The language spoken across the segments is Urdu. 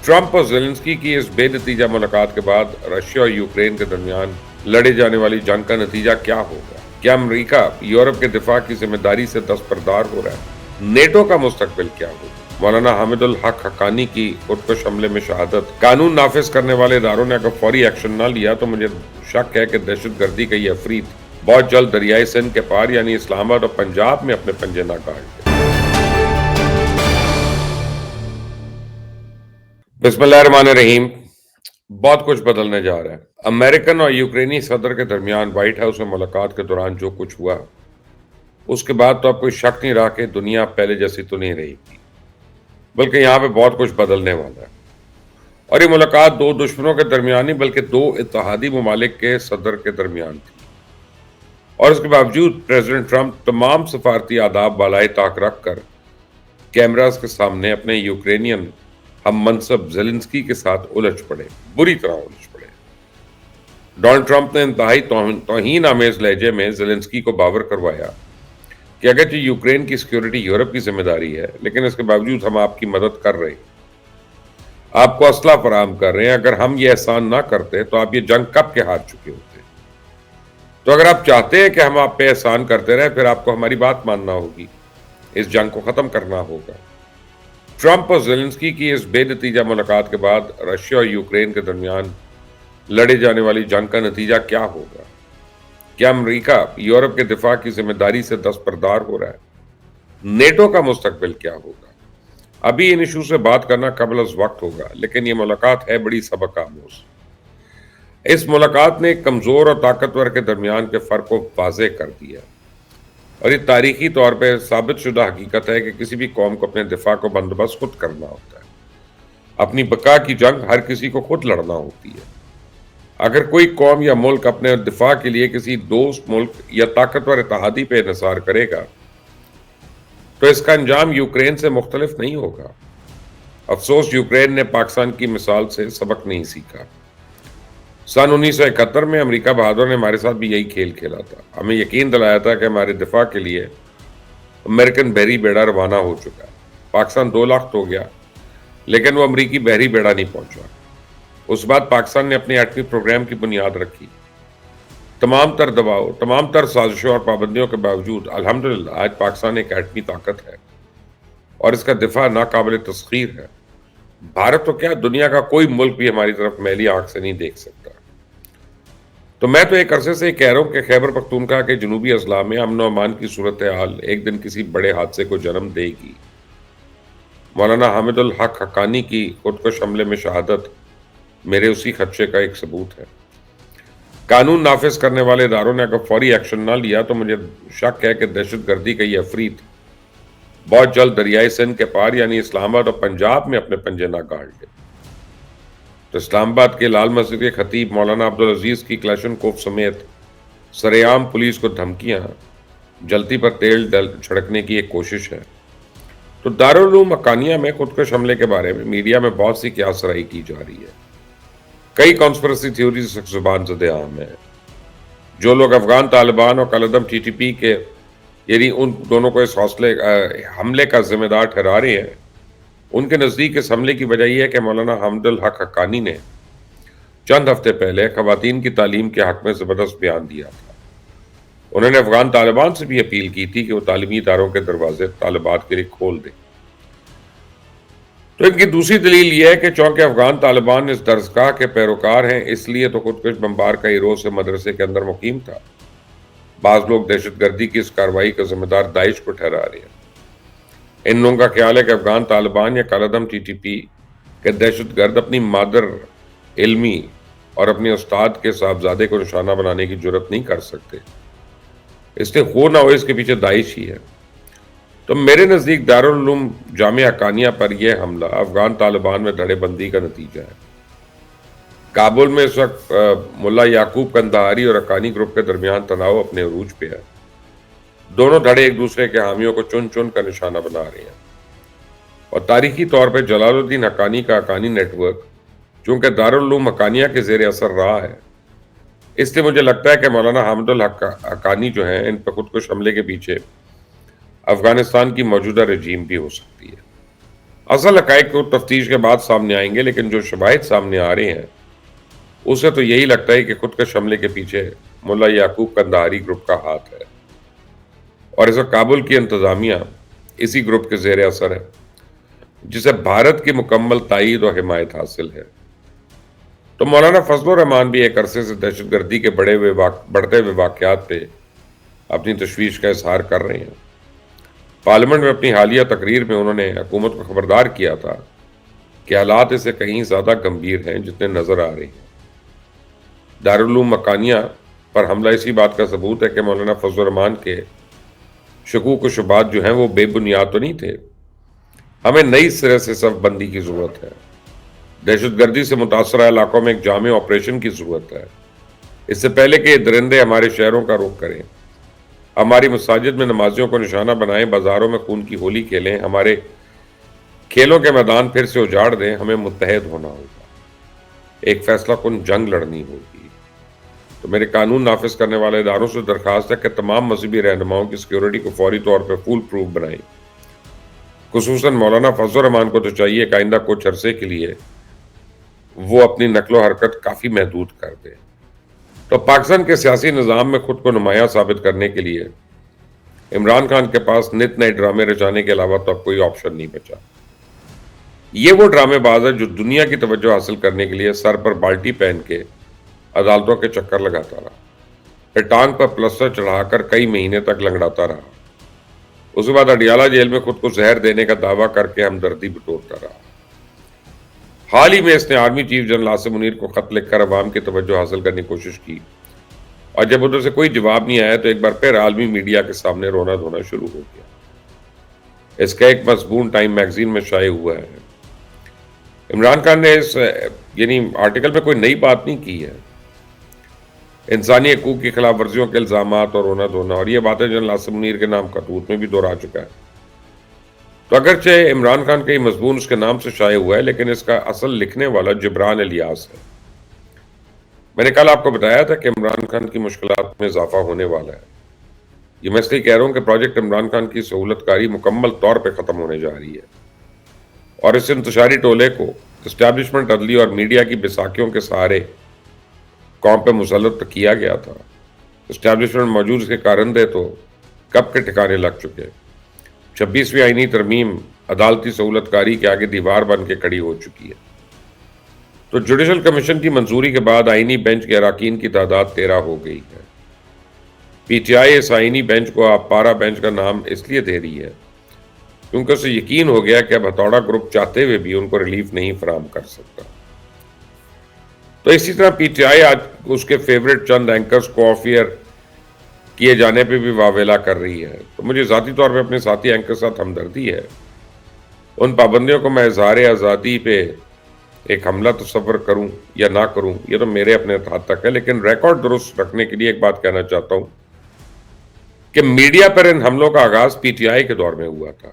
ٹرمپ اور زیلنسکی کی اس بے نتیجہ ملاقات کے بعد رشیا اور یوکرین کے درمیان لڑے جانے والی جنگ کا نتیجہ کیا ہوگا؟ کیا امریکہ یورپ کے دفاع کی ذمہ داری سے دستبردار ہو رہا ہے؟ نیٹو کا مستقبل کیا ہوگا؟ مولانا حامد الحق حقانی کی خودکش حملے میں شہادت۔ قانون نافذ کرنے والے اداروں نے اگر فوری ایکشن نہ لیا تو مجھے شک ہے کہ دہشت گردی کا یہ عفریت بہت جلد دریائے سندھ کے پار یعنی اسلام آباد اور پنجاب میں اپنے پنجے نہ گاڑ لے۔ بسم اللہ الرحمن الرحیم۔ بہت کچھ بدلنے جا رہا ہے۔ امریکن اور یوکرینی صدر کے درمیان وائٹ ہاؤس میں ملاقات کے دوران جو کچھ ہوا اس کے بعد تو اب کوئی شک نہیں رہا کہ دنیا پہلے جیسی تو نہیں رہی گی، بلکہ یہاں پہ بہت کچھ بدلنے والا ہے۔ اور یہ ملاقات دو دشمنوں کے درمیان نہیں بلکہ دو اتحادی ممالک کے صدر کے درمیان تھی، اور اس کے باوجود پریزیڈنٹ ٹرمپ تمام سفارتی آداب بالائے طاق رکھ کر کیمراز کے سامنے اپنے یوکرینین ہم منصب زیلنسکی کے ساتھ الجھ پڑے، بری طرح الجھ پڑے۔ ڈونلڈ ٹرمپ نے انتہائی توہین آمیز لہجے میں زیلنسکی کو باور کروایا کہ اگرچہ یوکرین کی سیکیورٹی یورپ کی ذمہ داری ہے، لیکن اس کے باوجود ہم آپ کی مدد کر رہے ہیں، آپ کو اسلحہ فراہم کر رہے ہیں۔ اگر ہم یہ احسان نہ کرتے تو آپ یہ جنگ کب کے ہار چکے ہوتے۔ تو اگر آپ چاہتے ہیں کہ ہم آپ پہ احسان کرتے رہیں، پھر آپ کو ہماری بات ماننا ہوگی، اس جنگ کو ختم کرنا ہوگا۔ ٹرمپ اور زیلنسکی کی اس بے نتیجہ ملاقات کے بعد رشیا اور یوکرین کے درمیان لڑے جانے والی جنگ کا نتیجہ کیا ہوگا؟ کیا امریکہ یورپ کے دفاع کی ذمہ داری سے دستبردار ہو رہا ہے؟ نیٹو کا مستقبل کیا ہوگا؟ ابھی ان ایشو سے بات کرنا قبل از وقت ہوگا، لیکن یہ ملاقات ہے بڑی سبق آموز۔ اس ملاقات نے کمزور اور طاقتور کے درمیان کے فرق کو واضح کر دیا، اور یہ تاریخی طور پہ ثابت شدہ حقیقت ہے کہ کسی بھی قوم کو اپنے دفاع کو بندوبست خود کرنا ہوتا ہے۔ اپنی بقا کی جنگ ہر کسی کو خود لڑنا ہوتی ہے۔ اگر کوئی قوم یا ملک اپنے دفاع کے لیے کسی دوست ملک یا طاقتور اتحادی پہ انحصار کرے گا تو اس کا انجام یوکرین سے مختلف نہیں ہوگا۔ افسوس یوکرین نے پاکستان کی مثال سے سبق نہیں سیکھا۔ سن 1971 میں امریکہ بہادر نے ہمارے ساتھ بھی یہی کھیل کھیلا تھا، ہمیں یقین دلایا تھا کہ ہمارے دفاع کے لیے امریکن بحری بیڑا روانہ ہو چکا ہے۔ پاکستان 2 لاکھ ہو گیا، لیکن وہ امریکی بحری بیڑا نہیں پہنچا۔ اس بعد پاکستان نے اپنے ایٹمی پروگرام کی بنیاد رکھی۔ تمام تر دباؤ، تمام تر سازشوں اور پابندیوں کے باوجود الحمدللہ آج پاکستان ایک ایٹمی طاقت ہے، اور اس کا دفاع ناقابل تسخیر ہے۔ بھارت تو کیا، دنیا کا کوئی ملک بھی ہماری طرف میلی آنکھ سے نہیں دیکھ سکتا۔ تو میں تو ایک عرصے سے کہہ رہا ہوں کہ خیبر پختونخوا کے جنوبی اضلاع میں امن و امان کی صورتحال ایک دن کسی بڑے حادثے کو جنم دے گی۔ مولانا حامد الحق حقانی کی خودکش حملے میں شہادت میرے اسی خدشے کا ایک ثبوت ہے۔ قانون نافذ کرنے والے اداروں نے اگر فوری ایکشن نہ لیا تو مجھے شک ہے کہ دہشت گردی کا یہ عفریت بہت جلد دریائے سندھ کے پار یعنی اسلام آباد اور پنجاب میں اپنے پنجے نہ گاڑ لے۔ تو اسلام آباد کے لال مسجد کے خطیب مولانا عبدالعزیز کی کلاشن کوف سمیت سرعام پولیس کو دھمکیاں، جلتی پر تیل چھڑکنے کی ایک کوشش ہے۔ تو دارالعلوم حقانیہ میں خودکش حملے کے بارے میں میڈیا میں بہت سی قیاس رائے کی جا رہی ہے۔ کئی کانسپریسی تھیوریز زبان زد عام ہیں۔ جو لوگ افغان طالبان اور کالعدم ٹی ٹی پی کے یعنی ان دونوں کو اس حملے کا ذمہ دار ٹھہرا رہے ہیں، ان کے نزدیک اس حملے کی وجہ یہ ہے کہ مولانا حامد الحق حقانی نے چند ہفتے پہلے خواتین کی تعلیم کے حق میں زبردست بیان دیا تھا۔ انہوں نے افغان طالبان سے بھی اپیل کی تھی کہ وہ تعلیمی اداروں کے دروازے طالبات کے لیے کھول دیں۔ تو ان کی دوسری دلیل یہ ہے کہ چونکہ افغان طالبان اس درسگاہ کے پیروکار ہیں، اس لیے تو خودکش بمبار کا گروہ سے مدرسے کے اندر مقیم تھا۔ بعض لوگ دہشت گردی کی اس کارروائی کا ذمہ دار داعش کو ٹھہرا رہے ہیں۔ ان لوگوں کا خیال ہے کہ افغان طالبان یا کالعدم ٹی ٹی پی کے دہشت گرد اپنی مادر علمی اور اپنے استاد کے صاحبزادے کو نشانہ بنانے کی جرت نہیں کر سکتے، اس لیے خو نہ ہو اس کے پیچھے داعش ہی ہے۔ تو میرے نزدیک دارالعلوم جامعہ حقانیہ پر یہ حملہ افغان طالبان میں دھڑے بندی کا نتیجہ ہے۔ کابل میں اس وقت ملا یعقوب قندہاری اور حقانی گروپ کے درمیان تناؤ اپنے عروج پہ ہے۔ دونوں دھڑے ایک دوسرے کے حامیوں کو چن چن کا نشانہ بنا رہے ہیں، اور تاریخی طور پہ جلال الدین حقانی کا حقانی نیٹ ورک چونکہ دارالعلوم حقانیہ کے زیر اثر رہا ہے، اس لیے مجھے لگتا ہے کہ مولانا حامد الحق حقانی جو ہیں ان پہ خودکش حملے کے پیچھے افغانستان کی موجودہ رجیم بھی ہو سکتی ہے۔ اصل حقائق کو تفتیش کے بعد سامنے آئیں گے، لیکن جو شواہد سامنے آ رہے ہیں اسے تو یہی لگتا ہے کہ خود کش حملے کے پیچھے ملا یعقوب قندہاری گروپ کا ہاتھ ہے، اور اس وقت کابل کی انتظامیہ اسی گروپ کے زیر اثر ہے، جسے بھارت کی مکمل تائید اور حمایت حاصل ہے۔ تو مولانا فضل الرحمان بھی ایک عرصے سے دہشت گردی کے بڑھتے ہوئے واقعات پہ اپنی تشویش کا اظہار کر رہے ہیں۔ پارلیمنٹ میں اپنی حالیہ تقریر میں انہوں نے حکومت کو خبردار کیا تھا کہ حالات اسے کہیں زیادہ گمبھیر ہیں جتنے نظر آ رہے ہیں۔ دارالعلوم مکانیہ پر حملہ اسی بات کا ثبوت ہے کہ مولانا فضل الرحمان کے شکوک و شبہات جو ہیں وہ بے بنیاد تو نہیں تھے۔ ہمیں نئی سرے سے صف بندی کی ضرورت ہے۔ دہشت گردی سے متاثرہ علاقوں میں ایک جامع آپریشن کی ضرورت ہے، اس سے پہلے کہ یہ درندے ہمارے شہروں کا رخ کریں، ہماری مساجد میں نمازیوں کو نشانہ بنائیں، بازاروں میں خون کی ہولی کھیلیں، ہمارے کھیلوں کے میدان پھر سے اجاڑ دیں۔ ہمیں متحد ہونا ہوگا، ایک فیصلہ کن جنگ لڑنی ہوگی۔ تو میرے قانون نافذ کرنے والے اداروں سے درخواست ہے کہ تمام مذہبی رہنماؤں کی سیکیورٹی کو فوری طور پر فول پروف بنائیں۔ خصوصاً مولانا فضل الرحمان کو تو چاہیے کہ آئندہ کچھ عرصے کے لیے وہ اپنی نقل و حرکت کافی محدود کر دے۔ تو پاکستان کے سیاسی نظام میں خود کو نمایاں ثابت کرنے کے لیے عمران خان کے پاس نت نئے ڈرامے رچانے کے علاوہ تو اب کوئی آپشن نہیں بچا۔ یہ وہ ڈرامے باز ہے جو دنیا کی توجہ حاصل کرنے کے لیے سر پر بالٹی پہن کے عدالتوں کے چکر لگاتا رہا، پھر ٹانگ پر پلسٹر چڑھا کر کئی مہینے تک لنگڑاتا رہا، اس کے بعد اڈیالہ جیل میں خود کو زہر دینے کا دعویٰ کر کے ہمدردی بٹورتا رہا۔ حال ہی میں اس نے army chief general Asim Munir کو خط لکھ کر عوام کی توجہ حاصل کرنے کی کوشش کی، اور جب ادھر سے کوئی جواب نہیں آیا تو ایک بار پھر عالمی میڈیا کے سامنے رونا دھونا شروع ہو گیا۔ اس کا ایک مضمون ٹائم میگزین میں شائع ہوا ہے۔ عمران خان نے اس آرٹیکل میں کوئی نئی بات نہیں کی ہے، انسانی حقوق کی خلاف ورزیوں کے الزامات اور رونا دھونا، اور یہ باتیں جنرل عاصم منیر کے نام خطوط میں بھی دہرا چکا ہے۔ تو اگرچہ عمران خان کا یہ مضمون اس کے نام سے شائع ہوا ہے، لیکن اس کا اصل لکھنے والا جبران الیاس ہے۔ میں نے کل آپ کو بتایا تھا کہ عمران خان کی مشکلات میں اضافہ ہونے والا ہے۔ یہ میں اس لیے کہہ رہا ہوں کہ پروجیکٹ عمران خان کی سہولت کاری مکمل طور پہ ختم ہونے جا رہی ہے، اور اس انتشاری ٹولے کو اسٹیبلشمنٹ، عدلیہ اور میڈیا کی بیساکھیوں کے سہارے قوم پہ مسلط کیا گیا تھا۔ اسٹیبلشمنٹ موجود اس کے کارندے تو کب کے ٹھکانے لگ چکے۔ 26ویں آئینی ترمیم عدالتی سہولت کاری کے آگے دیوار بن کے کھڑی ہو چکی ہے۔ تو جوڈیشل کمیشن کی منظوری کے بعد آئینی بینچ کے اراکین کی تعداد 13 ہو گئی ہے۔ پی ٹی آئی اس آئینی بینچ کو آپ پارا بینچ کا نام اس لیے دے رہی ہے کیونکہ اسے یقین ہو گیا کہ اب ہتھوڑا گروپ چاہتے ہوئے بھی ان کو ریلیف نہیں فراہم کر سکتا۔ تو اسی طرح پی ٹی آئی آج اس کے فیوریٹ چند اینکرز کو آف ایئر کیے جانے پہ بھی واویلا کر رہی ہے۔ تو مجھے ذاتی طور پہ اپنے ساتھی اینکر ساتھ ہمدردی ہے۔ ان پابندیوں کو میں اظہار آزادی پہ ایک حملہ تصور کروں یا نہ کروں یہ تو میرے اپنے حد تک ہے، لیکن ریکارڈ درست رکھنے کے لیے ایک بات کہنا چاہتا ہوں کہ میڈیا پر ان حملوں کا آغاز پی ٹی آئی کے دور میں ہوا تھا۔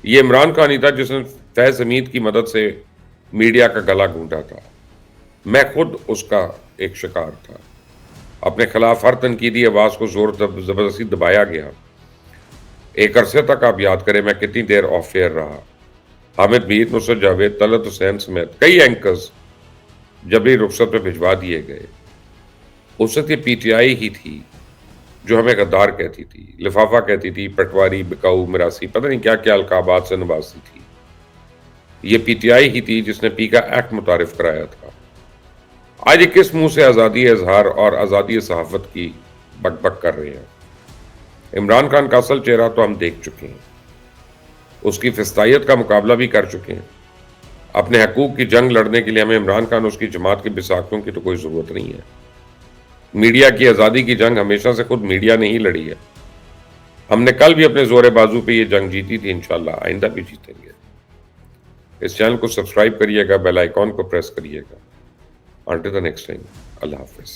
یہ عمران خان ہی تھا جس نے فیض حمید کی مدد سے میڈیا کا گلا گھونٹا تھا۔ میں خود اس کا ایک شکار تھا۔ اپنے خلاف ہر تنقیدی آواز کو زور زبردستی دبایا گیا۔ ایک عرصے تک آپ یاد کریں میں کتنی دیر آف ایئر رہا۔ حامد میر، نصرت جاوید، طلعت حسین سمیت کئی اینکرز جبری رخصت پہ بھجوا دیے گئے۔ اس وقت یہ پی ٹی آئی ہی تھی جو ہمیں غدار کہتی تھی، لفافہ کہتی تھی، پٹواری، بکاؤ، مراسی، پتہ نہیں کیا کیا القابات سے نوازتی تھی۔ یہ پی ٹی آئی ہی تھی جس نے پی کا ایکٹ متعارف کرایا تھا۔ آج یہ کس منہ سے آزادی اظہار اور آزادی صحافت کی بک بک کر رہے ہیں؟ عمران خان کا اصل چہرہ تو ہم دیکھ چکے ہیں، اس کی فسطائیت کا مقابلہ بھی کر چکے ہیں۔ اپنے حقوق کی جنگ لڑنے کے لیے ہمیں عمران خان اور اس کی جماعت کے بیساکھیوں کی تو کوئی ضرورت نہیں ہے۔ میڈیا کی آزادی کی جنگ ہمیشہ سے خود میڈیا نے ہی لڑی ہے۔ ہم نے کل بھی اپنے زور بازو پہ یہ جنگ جیتی تھی، انشاءاللہ آئندہ بھی جیتیں گے۔ اس چینل کو سبسکرائب کریے گا، بیل آئیکن کو پریس کریے گا۔ Until the next time, Allah Hafiz.